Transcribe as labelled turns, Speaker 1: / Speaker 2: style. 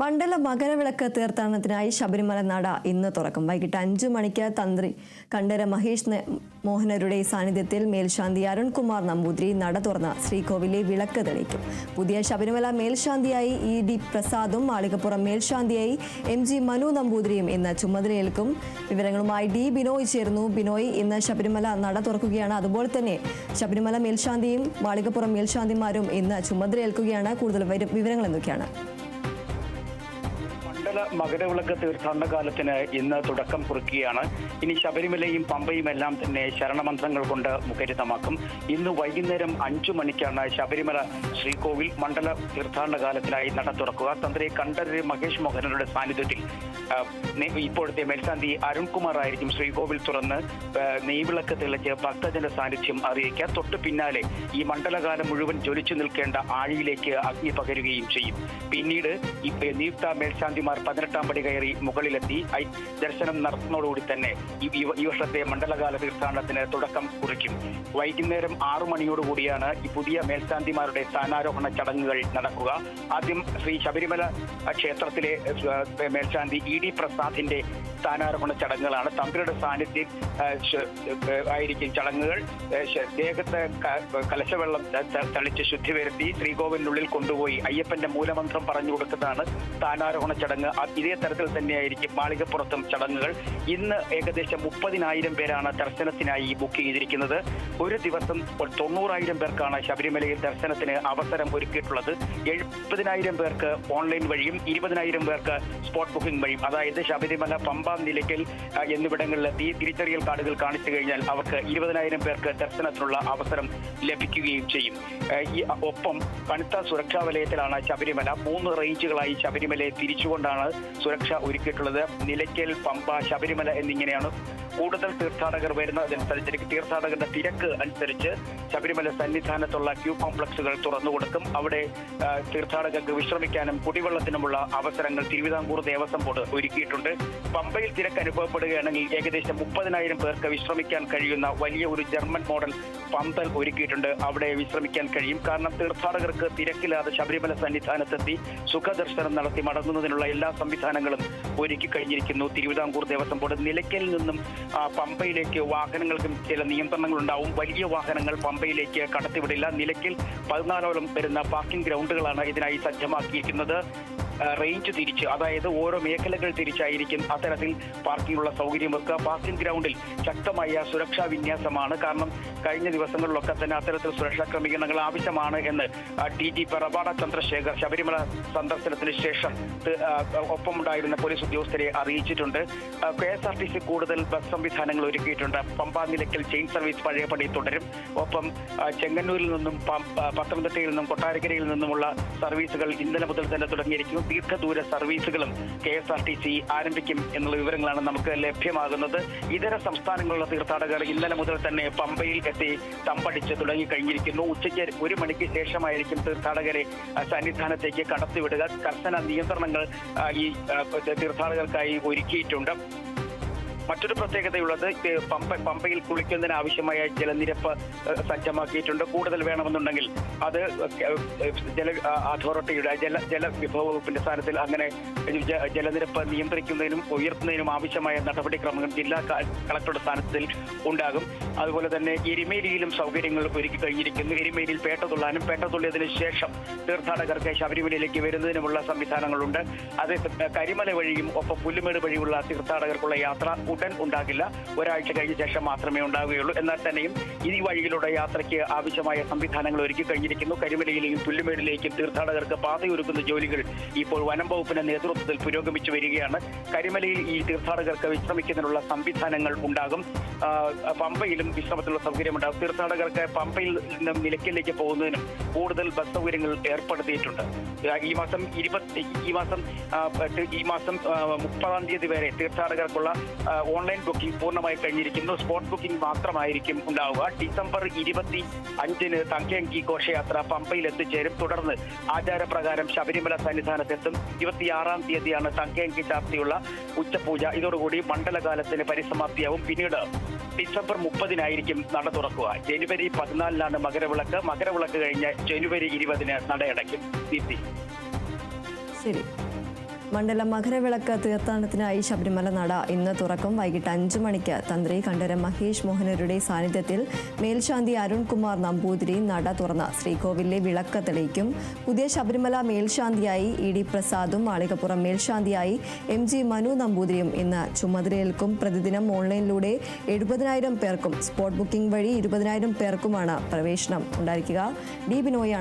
Speaker 1: മണ്ഡല മകരവിളക്ക് തീർത്ഥാടനത്തിനായി ശബരിമല നട ഇന്ന് തുറക്കും. വൈകിട്ട് 5 മണിക്ക് തന്ത്രി കണ്ഠര മഹേഷ് മോഹനരുടെ സാന്നിധ്യത്തിൽ മേൽശാന്തി അരുൺകുമാർ നമ്പൂതിരി നട തുറന്ന ശ്രീകോവിലെ വിളക്ക് തെളിയിക്കും. പുതിയ ശബരിമല മേൽശാന്തിയായി ED പ്രസാദും മാളികപ്പുറം മേൽശാന്തിയായി MG മനു നമ്പൂതിരിയും ഇന്ന് ചുമതലയേൽക്കും. വിവരങ്ങളുമായി D ബിനോയ് ചേർന്നു. ബിനോയ്, ഇന്ന് ശബരിമല നട തുറക്കുകയാണ്. അതുപോലെ തന്നെ ശബരിമല മേൽശാന്തിയും മാളികപ്പുറം മേൽശാന്തിമാരും ഇന്ന് ചുമതലയേൽക്കുകയാണ്. കൂടുതൽ വിവരങ്ങൾ എന്തൊക്കെയാണ്?
Speaker 2: മകരവിളക്ക് തീർത്ഥാടന കാലത്തിന് ഇന്ന് തുടക്കം കുറിക്കുകയാണ്. ഇനി ശബരിമലയും പമ്പയും എല്ലാം തന്നെ ശരണമന്ത്രങ്ങൾ കൊണ്ട് മുഖരിതമാക്കും. ഇന്ന് വൈകുന്നേരം 5 മണിക്കാണ് ശബരിമല ശ്രീകോവിൽ മണ്ഡല തീർത്ഥാടന കാലത്തിനായി നട തുറക്കുക. തന്ത്രി കണ്ഠര മഹേഷ് മോഹനരുടെ സാന്നിധ്യത്തിൽ ഇപ്പോഴത്തെ മേൽശാന്തി അരുൺകുമാർ ആയിരിക്കും ശ്രീകോവിൽ തുറന്ന് നെയ്വിളക്ക് തെളിച്ച് ഭക്തജന സാന്നിധ്യം അറിയിക്കുക. തൊട്ടു പിന്നാലെ ഈ മണ്ഡലകാലം മുഴുവൻ ജ്വലിച്ചു നിൽക്കേണ്ട ആഴിയിലേക്ക് അഗ്നി പകരുകയും ചെയ്യും. പിന്നീട് നിയുക്ത മേൽശാന്തിമാർ 18ാം പടി കയറി മുകളിലെത്തി ദർശനം നടത്തുന്നതോടുകൂടി തന്നെ ഈ വർഷത്തെ മണ്ഡലകാല തീർത്ഥാടനത്തിന് തുടക്കം കുറിക്കും. വൈകുന്നേരം 6 മണിയോടുകൂടിയാണ് ഈ പുതിയ മേൽശാന്തിമാരുടെ സ്ഥാനാരോഹണ ചടങ്ങുകൾ നടക്കുക. ആദ്യം ശ്രീ ശബരിമല ക്ഷേത്രത്തിലെ മേൽശാന്തി ED പ്രസാദിന്റെ സ്ഥാനാരോഹണ ചടങ്ങുകളാണ്. തന്ത്രിയുടെ സാന്നിധ്യം ആയിരിക്കും ചടങ്ങുകൾ. ദേഹത്ത് കലശവെള്ളം തളിച്ച് ശുദ്ധി വരുത്തി ശ്രീകോവിലിനുള്ളിൽ കൊണ്ടുപോയി അയ്യപ്പന്റെ മൂലമന്ത്രം പറഞ്ഞു കൊടുക്കുന്നതാണ് സ്ഥാനാരോഹണ ചടങ്ങ്. ഇതേ തരത്തിൽ തന്നെയായിരിക്കും മാളികപ്പുറത്തും ചടങ്ങുകൾ. ഇന്ന് ഏകദേശം 30,000 പേരാണ് ദർശനത്തിനായി ബുക്ക് ചെയ്തിരിക്കുന്നത്. ഒരു ദിവസം 90,000 പേർക്കാണ് ശബരിമലയിൽ ദർശനത്തിന് അവസരം ഒരുക്കിയിട്ടുള്ളത്. 70,000 പേർക്ക് ഓൺലൈൻ വഴിയും 20,000 പേർക്ക് സ്പോട്ട് ബുക്കിംഗ് വഴിയും, അതായത് ശബരിമല, പമ്പ, നിലയ്ക്കൽ എന്നിവിടങ്ങളിലെത്തി തിരിച്ചറിയൽ കാർഡുകൾ കാണിച്ചു കഴിഞ്ഞാൽ അവർക്ക് 20,000 പേർക്ക് ദർശനത്തിനുള്ള അവസരം ലഭിക്കുകയും ചെയ്യും. ഒപ്പം കനത്ത സുരക്ഷാ വലയത്തിലാണ് ശബരിമല. 3 റേഞ്ചുകളായി ശബരിമലയെ തിരിച്ചുകൊണ്ടാണ് സുരക്ഷ ഒരുക്കിയിട്ടുള്ളത്. നിലയ്ക്കൽ, പമ്പ, ശബരിമല എന്നിങ്ങനെയാണ്. കൂടുതൽ തീർത്ഥാടകർ വരുന്നതനുസരിച്ച് തീർത്ഥാടകരുടെ തിരക്ക് അനുസരിച്ച് ശബരിമല സന്നിധാനത്തുള്ള ക്യൂ കോംപ്ലക്സുകൾ തുറന്നു കൊടുക്കും. അവിടെ തീർത്ഥാടകർക്ക് വിശ്രമിക്കാനും കുടിവെള്ളത്തിനുമുള്ള അവസരങ്ങൾ തിരുവിതാംകൂർ ദേവസ്വം ബോർഡ് ഒരുക്കിയിട്ടുണ്ട്. പമ്പയിൽ തിരക്ക് അനുഭവപ്പെടുകയാണെങ്കിൽ ഏകദേശം 30,000 പേർക്ക് വിശ്രമിക്കാൻ കഴിയുന്ന വലിയ ഒരു ജർമ്മൻ മോഡൽ പന്തൽ ഒരുക്കിയിട്ടുണ്ട്. അവിടെ വിശ്രമിക്കാൻ കഴിയും. കാരണം തീർത്ഥാടകർക്ക് തിരക്കില്ലാതെ ശബരിമല സന്നിധാനത്തെത്തി സുഖദർശനം നടത്തി മടങ്ങുന്നതിനുള്ള എല്ലാ സംവിധാനങ്ങളും ഒരുക്കി കഴിഞ്ഞിരിക്കുന്നു തിരുവിതാംകൂർ ദേവസ്വം ബോർഡ്. നിലയ്ക്കലിൽ നിന്നും പമ്പയിലേക്ക് വാഹനങ്ങൾക്കും ചില നിയന്ത്രണങ്ങൾ ഉണ്ടാവും. വലിയ വാഹനങ്ങൾ പമ്പയിലേക്ക് കടത്തിവിടില്ല. നിലയ്ക്കൽ 14ഓളം വരുന്ന പാർക്കിംഗ് ഗ്രൗണ്ടുകളാണ് ഇതിനായി സജ്ജമാക്കിയിരിക്കുന്നത്. റേഞ്ച് തിരിച്ച്, അതായത് ഓരോ മേഖലകൾ തിരിച്ചായിരിക്കും അത്തരത്തിൽ പാർക്കിംഗുള്ള സൗകര്യം വെക്കുക. പാർക്കിംഗ് ഗ്രൗണ്ടിൽ ശക്തമായ സുരക്ഷാ വിന്യാസമാണ്. കാരണം കഴിഞ്ഞ ദിവസങ്ങളിലൊക്കെ തന്നെ അത്തരത്തിൽ സുരക്ഷാ ക്രമീകരണങ്ങൾ ആവശ്യമാണ് എന്ന് DGP റവാഡ ചന്ദ്രശേഖർ ശബരിമല സന്ദർശനത്തിന് ശേഷം ഒപ്പമുണ്ടായിരുന്ന പോലീസ് ഉദ്യോഗസ്ഥരെ അറിയിച്ചിട്ടുണ്ട്. KSRTC കൂടുതൽ ബസ് സംവിധാനങ്ങൾ ഒരുക്കിയിട്ടുണ്ട്. പമ്പ, നിലയ്ക്കൽ ചെയിൻ സർവീസ് പഴയപടി തുടരും. ഒപ്പം ചെങ്ങന്നൂരിൽ നിന്നും പത്തനംതിട്ടയിൽ നിന്നും കൊട്ടാരക്കരയിൽ നിന്നുമുള്ള സർവീസുകൾ ഇന്നലെ മുതൽ തന്നെ തുടങ്ങിയിരിക്കുന്നു. ദീർഘദൂര സർവീസുകളും KSRTC ആരംഭിക്കും എന്നുള്ള വിവരങ്ങളാണ് നമുക്ക് ലഭ്യമാകുന്നത്. ഇതര സംസ്ഥാനങ്ങളിലുള്ള തീർത്ഥാടകർ ഇന്നലെ മുതൽ തന്നെ പമ്പയിൽ എത്തി തമ്പടിച്ച് തുടങ്ങിക്കഴിഞ്ഞിരിക്കുന്നു. ഉച്ചയ്ക്ക് 1 മണിക്ക് ശേഷമായിരിക്കും തീർത്ഥാടകരെ സന്നിധാനത്തേക്ക് കടത്തിവിടുക. കർശന നിയന്ത്രണങ്ങൾ ഈ തീർത്ഥാടകർക്കായി ഒരുക്കിയിട്ടുണ്ട്. മറ്റൊരു പ്രത്യേകതയുള്ളത് പമ്പയിൽ കുളിക്കുന്നതിന് ആവശ്യമായ ജലനിരപ്പ് സജ്ജമാക്കിയിട്ടുണ്ട്. കൂടുതൽ വേണമെന്നുണ്ടെങ്കിൽ അത് ജല അതോറിറ്റിയുടെ ജലവിഭവ വകുപ്പിന്റെ സ്ഥാനത്തിൽ അങ്ങനെ ജലനിരപ്പ് നിയന്ത്രിക്കുന്നതിനും ഉയർത്തുന്നതിനും ആവശ്യമായ നടപടിക്രമങ്ങൾ ജില്ലാ കളക്ടറുടെ സ്ഥാനത്തിൽ ഉണ്ടാകും. അതുപോലെ തന്നെ എരുമേലിയിലും സൗകര്യങ്ങൾ ഒരുക്കി കഴിഞ്ഞിരിക്കുന്നു. എരുമേലിയിൽ പേട്ട തുള്ളാനും പേട്ട തുള്ളിയതിനു ശേഷം തീർത്ഥാടകർക്ക് ശബരിമലയിലേക്ക് വരുന്നതിനുമുള്ള സംവിധാനങ്ങളുണ്ട്. അത് കരിമല വഴിയും ഒപ്പം പുല്ലുമേട് വഴിയുള്ള തീർത്ഥാടകർക്കുള്ള യാത്ര ഉടൻ ഉണ്ടാകില്ല. ഒരാഴ്ച കഴിഞ്ഞ ശേഷം മാത്രമേ ഉണ്ടാവുകയുള്ളൂ. എന്നാൽ തന്നെയും ഈ വഴിയിലൂടെ യാത്രയ്ക്ക് ആവശ്യമായ സംവിധാനങ്ങൾ ഒരുക്കി കഴിഞ്ഞിരിക്കുന്നു. കരിമലയിലേക്കും പുല്ലുമേടിലേക്കും തീർത്ഥാടകർക്ക് പാതയൊരുക്കുന്ന ജോലികൾ ഇപ്പോൾ വനം വകുപ്പിന്റെ നേതൃത്വത്തിൽ പുരോഗമിച്ചു വരികയാണ്. കരിമലയിൽ ഈ തീർത്ഥാടകർക്ക് വിശ്രമിക്കുന്നതിനുള്ള സംവിധാനങ്ങൾ ഉണ്ടാകും. പമ്പയിലും വിശ്രമത്തിനുള്ള സൗകര്യമുണ്ടാകും. തീർത്ഥാടകർക്ക് പമ്പയിൽ നിന്നും നിലയ്ക്കലിലേക്ക് പോകുന്നതിനും കൂടുതൽ ബസ് സൗകര്യങ്ങൾ ഏർപ്പെടുത്തിയിട്ടുണ്ട്. ഈ മാസം 30-ാം തീയതി വരെ തീർത്ഥാടകർക്കുള്ള ഓൺലൈൻ ബുക്കിംഗ് പൂർണ്ണമായി കഴിഞ്ഞിരിക്കുന്നു. സ്പോട്ട് ബുക്കിംഗ് മാത്രമായിരിക്കും ഉണ്ടാവുക. ഡിസംബർ 25-ന് തങ്കയങ്കി ഘോഷയാത്ര പമ്പയിൽ എത്തിച്ചേരും. തുടർന്ന് ആചാരപ്രകാരം ശബരിമല സന്നിധാനത്തെത്തും. 26-ാം തീയതിയാണ് തങ്കയങ്കി ചാർത്തിയുള്ള ഉച്ചപൂജ. ഇതോടുകൂടി മണ്ഡലകാലത്തിന് പരിസമാപ്തിയാവും. പിന്നീട് ഡിസംബർ 30-നായിരിക്കും നട തുറക്കുക. ജനുവരി 14-നാണ് മകരവിളക്ക്. മകരവിളക്ക് കഴിഞ്ഞ് ജനുവരി 20-ന് നടയടയ്ക്കും.
Speaker 1: ശരി. മണ്ഡല മകരവിളക്ക് തീർത്ഥാടനത്തിനായി ശബരിമല നട ഇന്ന് തുറക്കും. വൈകിട്ട് 5 മണിക്ക് തന്ത്രി കണ്ഠരര് മഹേഷ് മോഹനരുടെ സാന്നിധ്യത്തിൽ മേൽശാന്തി അരുൺകുമാർ നമ്പൂതിരി നട തുറന്ന് ശ്രീകോവിലിലെ വിളക്ക് തെളിയിക്കും. പുതിയ ശബരിമല മേൽശാന്തിയായി ED പ്രസാദും മാളികപ്പുറം മേൽശാന്തിയായി MG മനു നമ്പൂതിരിയും ഇന്ന് ചുമതലയേൽക്കും. പ്രതിദിനം ഓൺലൈനിലൂടെ 70,000 പേർക്കും സ്പോട്ട് ബുക്കിംഗ് വഴി 20,000 പേർക്കുമാണ് പ്രവേശനം ഉണ്ടായിരിക്കുക. D ബിനോയാണ്